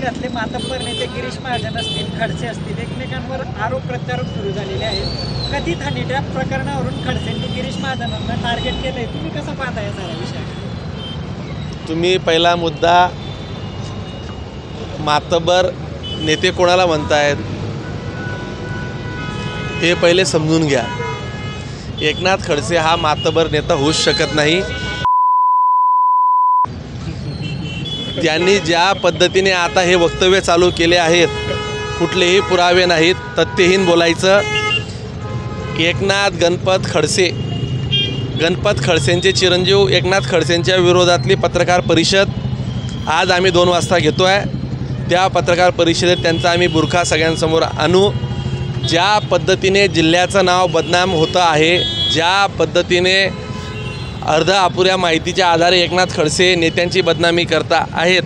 मतदारसंघातले मातब्बर नेते गिरीश महाजन असतील, खडसे असतील, एकमेकांवर आरोप प्रत्यारोप सुरू झालेले आहेत. कथित हनी ट्रॅप प्रकरणावरून खडसेंनी गिरीश महाजनांना टार्गेट केलंय. तुम्ही कसं पाहता या साऱ्या विषयाकडे? तुम्ही पहिला मुद्दा, मातब्बर नेते कोणाला म्हणतायत हे पहिले समजून घ्या. एकनाथ खडसे हा मातब्बर नेता होऊच शकत नाही. त्यांनी ज्या पद्धतीने आता हे वक्तव्य चालू केले आहेत, कुठलेही पुरावे नाहीत, तथ्यहीन बोलायचं. गणपत खडसेंचे चिरंजीव एकनाथ खडसेंच्या विरोधातली पत्रकार परिषद आज आम्ही 2 वाजता घेतो आहे. त्या पत्रकार परिषदेत त्यांचा आम्ही बुरखा सगळ्यांसमोर आणू. ज्या पद्धतीने जिल्ह्याचं नाव बदनाम होतं आहे, ज्या पद्धतीने अर्ध्या अपुऱ्या माहितीच्या आधारे एकनाथ खडसे नेत्यांची बदनामी करता आहेत,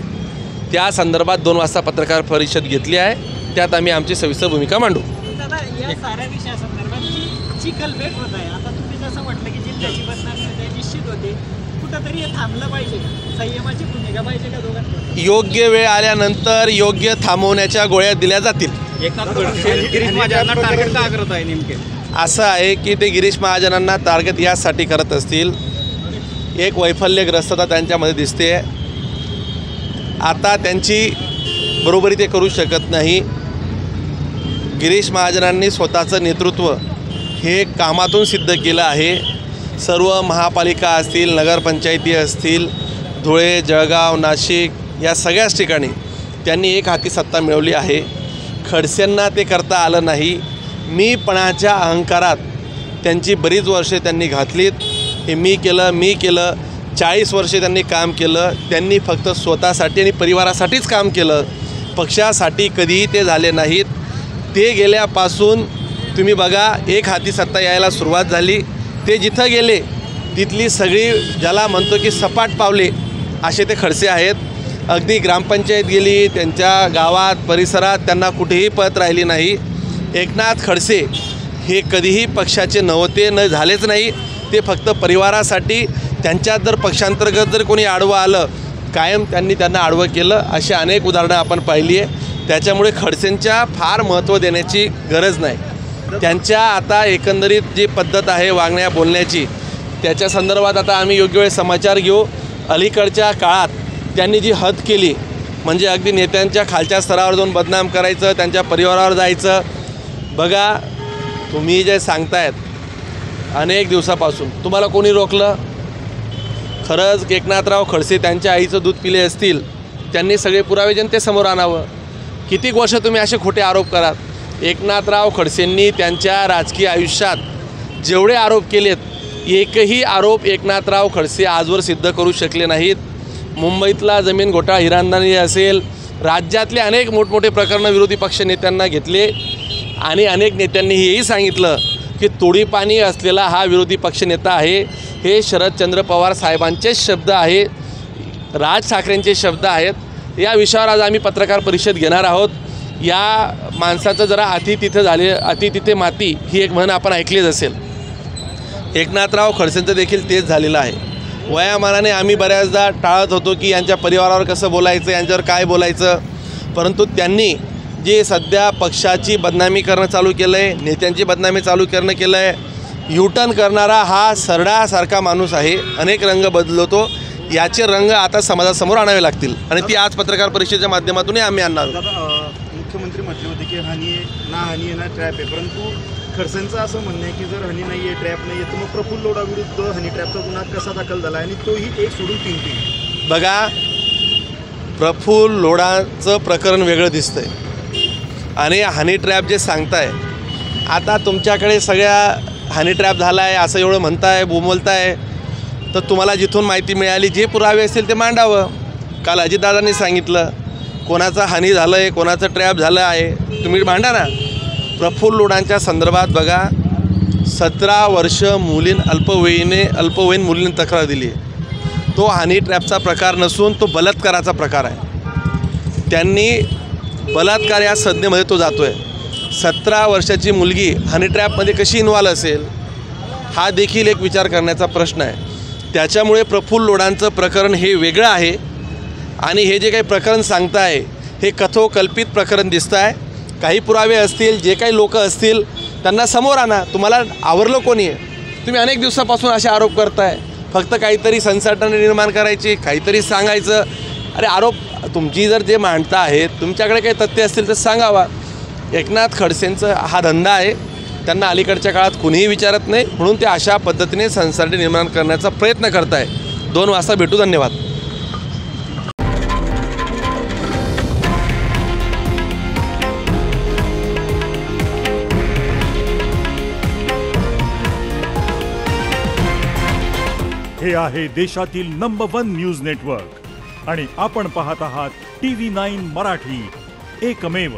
त्या संदर्भात 2 वाजता पत्रकार परिषद घेतली आहे. त्यात आम्ही आमची सविस्तर भूमिका मांडू. दादा, या साऱ्या विषयासंदर्भात चिखलबेट होत आहे. आता तुम्ही जसं म्हटलं की जिल्ह्याची बदनामी होते, निश्चित होते, कुठंतरी हे थांबलं पाहिजे. संयमाची भूमिका पाहिजे का दोघांकडे? योग्य वेळ आल्यानंतर योग्य थांबवण्याच्या गोळ्या दिल्या जातील. एकनाथ खडसे गिरीश महाजनांना टार्गेट का करत आहे नेमके? असं आहे की ते गिरीश महाजनांना टार्गेट यासाठी करत असतील, एक वैफल्यग्रस्तता त्यांच्यामध्ये दिसते. आता त्यांची बरोबरी ते करू शकत नाही. गिरीश महाजनांनी स्वतःचं नेतृत्व हे कामातून सिद्ध केलं आहे. सर्व महापालिका असतील, नगरपंचायती असतील, धुळे, जळगाव, नाशिक या सगळ्याच ठिकाणी त्यांनी एक हाती सत्ता मिळवली आहे. खडसेंना ते करता आलं नाही. मीपणाच्या अहंकारात त्यांची बरीच वर्षे त्यांनी घातलीत. हे मी केलं 40 वर्षे त्यांनी काम केलं. त्यांनी फक्त स्वतःसाठी आणि परिवारासाठीच काम केलं. पक्षासाठी कधीही ते झाले नाहीत. ते गेल्यापासून तुम्ही बघा, एक हाती सत्ता यायला सुरुवात झाली. ते जिथं गेले तिथली सगळी, ज्याला म्हणतो की सपाट पावले, असे ते खडसे आहेत. अगदी ग्रामपंचायत गेली, त्यांच्या गावात परिसरात त्यांना कुठेही पत राहिली नाही. एकनाथ खडसे हे कधीही पक्षाचे नव्हते, न झालेच नाही. ते फक्त परिवारासाठी, त्यांच्यात जर पक्षांतर्गत जर कोणी आडवं आलं, कायम त्यांना आडवं केलं. अशी अनेक उदाहरणं आपण पाहिली आहे. त्याच्यामुळे खडसेंच्या फार महत्त्व देण्याची गरज नाही. त्यांच्या आता एकंदरीत जी पद्धत आहे वागण्या बोलण्याची, त्याच्या संदर्भात आता आम्ही योग्य वेळ समाचार घेऊ. अलीकडच्या काळात त्यांनी जी हद केली, म्हणजे अगदी नेत्यांच्या खालच्या स्तरावर जाऊन बदनाम करायचं, त्यांच्या परिवारावर जायचं. बघा, तुम्ही जे सांगतायत अनेक दिवसापासून, तुम्हाला कोणी रोखलं? खरंच एकनाथराव खडसे त्यांच्या आईचं दूध पिले असतील, त्यांनी सगळे पुरावे जनतेसमोर आणावं. किती वर्ष तुम्ही असे खोटे आरोप कराल? एकनाथराव खडसेंनी त्यांच्या राजकीय आयुष्यात जेवढे आरोप केलेत, एकही आरोप एकनाथराव खडसे आजवर सिद्ध करू शकले नाहीत. मुंबईतला जमीन घोटाळा, हिरांदानी असेल, राज्यातले अनेक मोठमोठे प्रकरणं विरोधी पक्ष नेत्यांना घेतले आणि अनेक नेत्यांनी हेही सांगितलं की तोडीपाणी असलेला हा विरोधी पक्षनेता आहे. हे शरदचंद्र पवार साहेबांचेच शब्द आहे, राज ठाकरेंचे शब्द आहेत. या विषयावर आज आम्ही पत्रकार परिषद घेणार आहोत. या माणसाचं जरा अति तिथे माती ही एक म्हण आपण ऐकलीच असेल. एकनाथराव खडसेंचं देखील तेच झालेलं आहे. वयामानाने आम्ही बऱ्याचदा टाळत होतो की यांच्या परिवारावर कसं बोलायचं, यांच्यावर काय बोलायचं, परंतु त्यांनी जे सध्या पक्षाची बदनामी करणं चालू केलं आहे, नेत्यांची बदनामी चालू करणं केलं आहे. यूटर्न करणारा हा सरडासारखा माणूस आहे, अनेक रंग बदलतो. याचे रंग आता समाजासमोर आणावे लागतील आणि ती आज पत्रकार परिषदेच्या माध्यमातूनही आम्ही आणणार आहोत. मुख्यमंत्री म्हटले होते की हनी आहे ना ट्रॅप आहे, परंतु खडसेंचं असं म्हणणं आहे की जर हनी नाही आहे, ट्रॅप नाही आहे, तर मग प्रफुल्ल लोढाविरुद्ध हनी ट्रॅपचा गुन्हा कसा दाखल झाला आणि तोही 1 सोडून 3 बघा, प्रफुल्ल लोढाचं प्रकरण वेगळं दिसतंय आणि हनी ट्रॅप जे सांगताय, आता तुमच्याकडे सगळ्या हनी ट्रॅप झाला आहे असं एवढं म्हणताय, बोंबलताय, तर तुम्हाला जिथून माहिती मिळाली, जे पुरावे असतील ते मांडावं. काल अजितदादांनी सांगितलं कोणाचं हानी झालं आहे, कोणाचं ट्रॅप झालं आहे, तुम्ही मांडा ना. प्रफुल्ल लोढांच्या संदर्भात बघा, 17 वर्ष अल्पवयीन मुलीने तक्रार दिली आहे. तो हनी ट्रॅपचा प्रकार नसून तो बलात्काराचा प्रकार आहे. त्यांनी बलात्कार या संज्ञेमध्ये तो जातो आहे. 17 वर्षाची मुलगी हनी ट्रॅपमध्ये कशी इन्व्हॉल्व असेल, हा देखील एक विचार करण्याचा प्रश्न आहे. त्याच्यामुळे प्रफुल्ल लोढांचं प्रकरण हे वेगळं आहे आणि हे जे काही प्रकरण सांगताय हे कथोकल्पित प्रकरण दिसतं आहे. काही पुरावे असतील, जे काही लोक असतील त्यांना समोर आणा. तुम्हाला आवरलं कोणी आहे? तुम्ही अनेक दिवसापासून असे आरोप करताय. फक्त काहीतरी संसटना निर्माण करायची, काहीतरी सांगायचं. अरे आरोप तुमची जर जे मांडता आहेत, तुमच्याकडे काही तथ्य असतील तर सांगावा. एकनाथ खडसेंचा हा धंदा आहे. त्यांना अलीकडच्या काळात कुणीही विचारत नाही, म्हणून ते अशा पद्धतीने संसर्ग निर्माण करण्याचा प्रयत्न करत आहे. 2 वाजता भेटू. धन्यवाद. हे आहे देशातील नंबर 1 न्यूज नेटवर्क आणि आपण पाहत आहात TV9 मराठी, एकमेव.